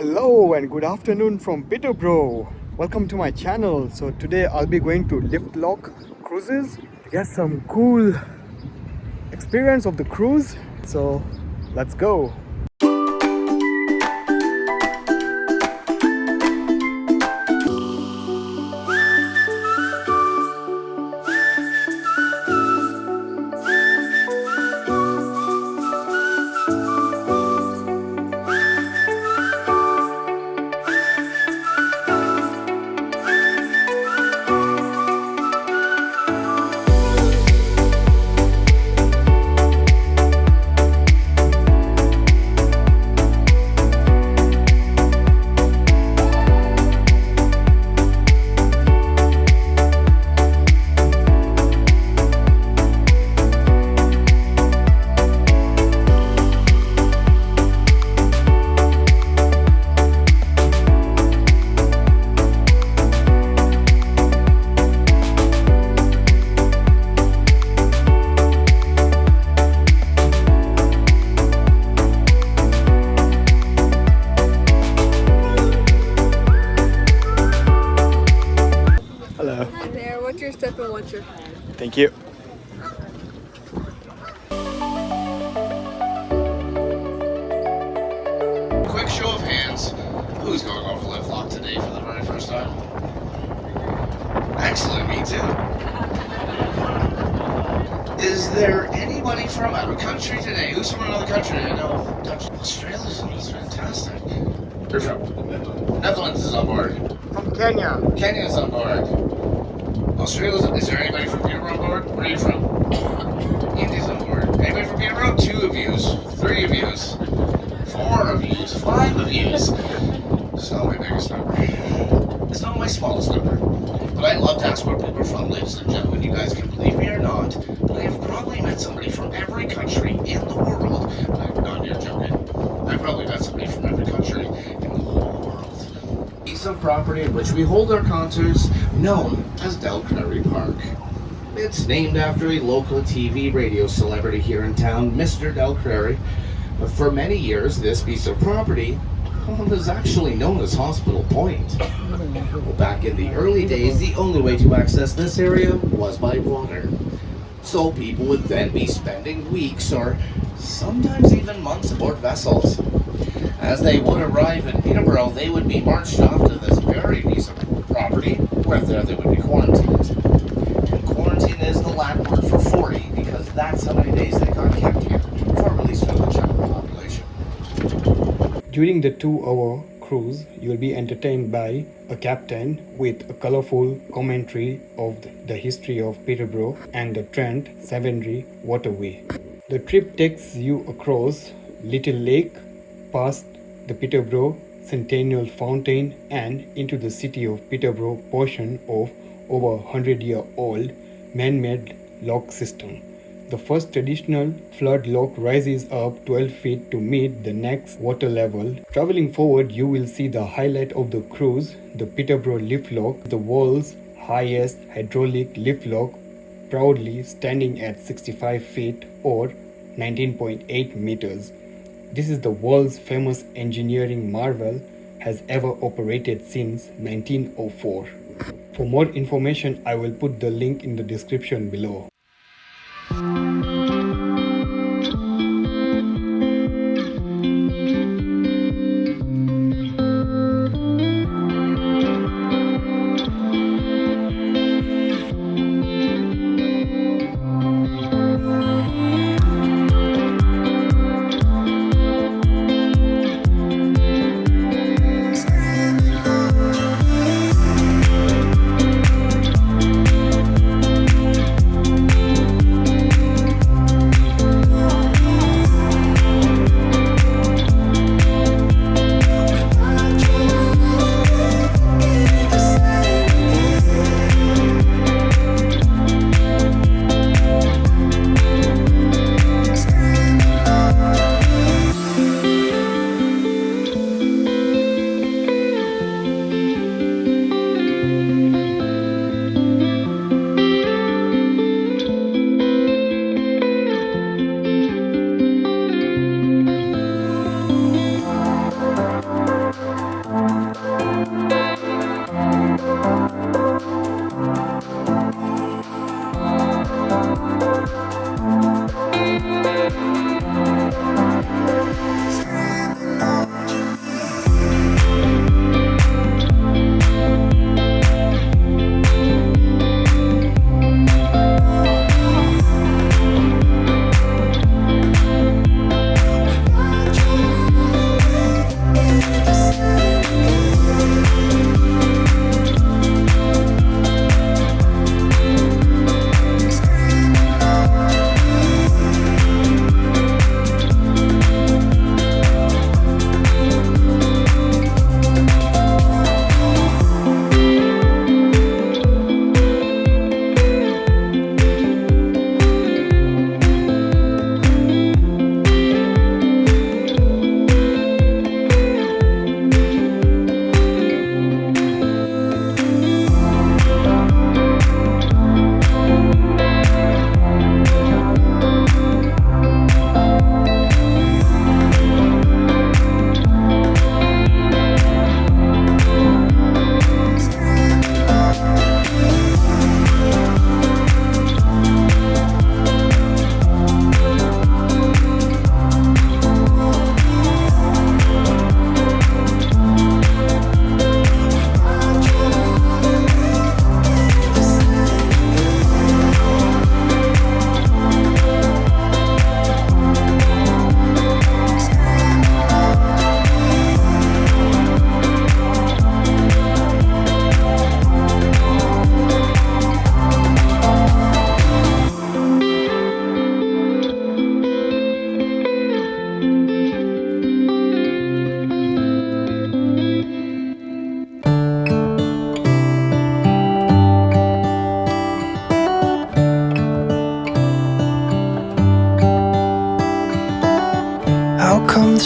Hello and good afternoon from Peterborough. Welcome to my channel. So today I'll be going to lift lock cruises to get some cool experience of the cruise. So let's go. Hello. Hi there, what's your step and what's your Thank you. Quick show of hands. Who's going over lift lock today for the very first time? Excellent, me too. Is there anybody from out of country today? Who's from another country? I know Australia's fantastic. You're from Netherlands is on board. From Kenya. Kenya's on board. Australia's. Is there anybody from Peterborough on board? Where are you from? India's on board. Anybody from Peterborough? 2 of yous, 3 of yous, 4 of yous, 5 of yous. It's not my biggest number. It's not my smallest number. But I'd love to ask where people are from, ladies and gentlemen. You guys can believe me or not, but I have probably met somebody from every country in the world. I'm not here joking. I've probably met somebody from every country in the whole world. Piece of property in which we hold our concerts, known as Crary Park. It's named after a local TV radio celebrity here in town, Mr. Crary. But for many years, this piece of property was actually known as Hospital Point. Well, back in the early days, the only way to access this area was by water. So people would then be spending weeks or sometimes even months aboard vessels. As they would arrive in Peterborough, they would be marched off to this very piece of property, where there they would be quarantined. And quarantine is the Latin word for 40, because that's how many days they got kept here before released to the general population. During the 2-hour cruise, you will be entertained by a captain with a colorful commentary of the history of Peterborough and the Trent Severnary waterway. The trip takes you across Little Lake, past the Peterborough Centennial Fountain and into the city of Peterborough portion of over 100-year-old man-made lock system. The first traditional flood lock rises up 12 feet to meet the next water level. Traveling forward, you will see the highlight of the cruise, the Peterborough lift lock, the world's highest hydraulic lift lock, proudly standing at 65 feet or 19.8 meters. This is the world's famous engineering marvel, has ever operated since 1904. For more information, I will put the link in the description below.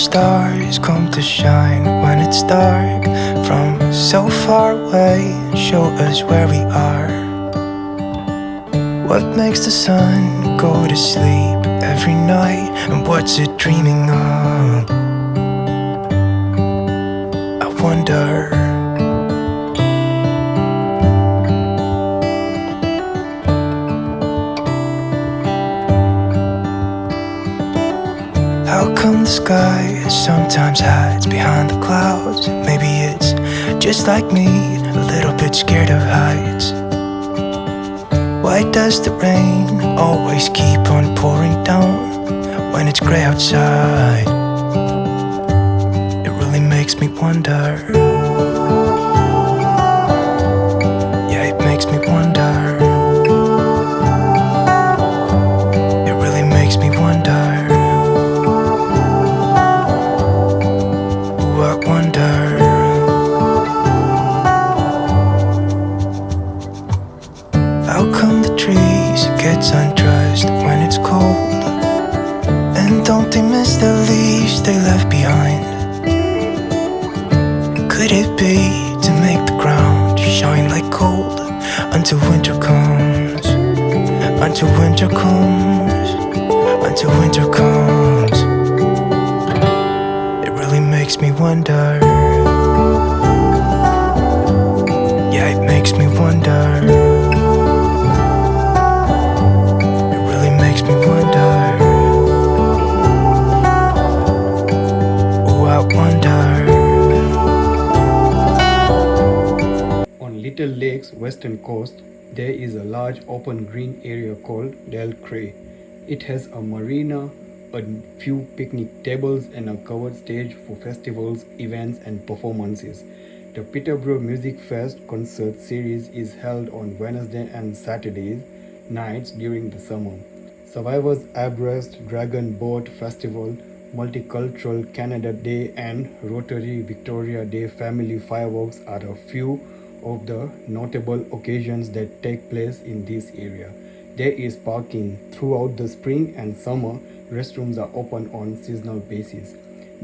stars come to shine when it's dark? From so far away, show us where we are. What makes the sun go to sleep every night? And what's it dreaming of? I wonder. How come the sky sometimes hides behind the clouds? Maybe it's just like me, a little bit scared of heights. Why does the rain always keep on pouring down when it's grey outside? It really makes me wonder. Yeah, it makes me wonder. It really makes me wonder. Ooh, I wonder. How come the trees gets undressed when it's cold? And don't they miss the leaves they left behind? Could it be to make the ground shine like gold until winter comes? Until winter comes. Until winter comes. It really makes me wonder. Yeah, it makes me wonder. Me wonder. Oh, I wonder. On Little Lake's western coast, there is a large open green area called 𝐷. It has a marina, a few picnic tables and a covered stage for festivals, events and performances. The Peterborough Music Fest concert series is held on Wednesday and Saturdays nights during the summer. Survivors Abreast Dragon Boat Festival, Multicultural Canada Day and Rotary Victoria Day family fireworks are a few of the notable occasions that take place in this area. There is parking throughout the spring and summer. Restrooms are open on seasonal basis.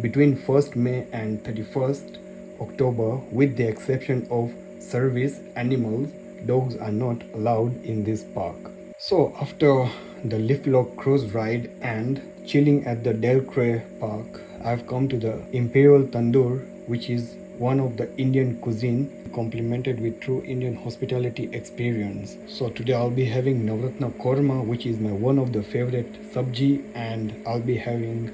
Between 1st May and 31st October, with the exception of service animals, dogs are not allowed in this park. So after the Liftlock cruise ride and chilling at the Crary Park, I've come to the Imperial Tandoor, which is one of the Indian cuisine complemented with true Indian hospitality experience. So today I'll be having Navratna Korma, which is my one of the favorite sabji, and I'll be having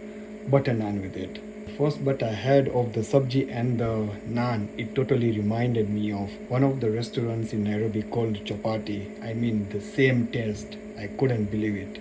butter naan with it. First bite I had of the sabji and the naan, it totally reminded me of one of the restaurants in Nairobi called Chapati. I mean, the same taste. I couldn't believe it.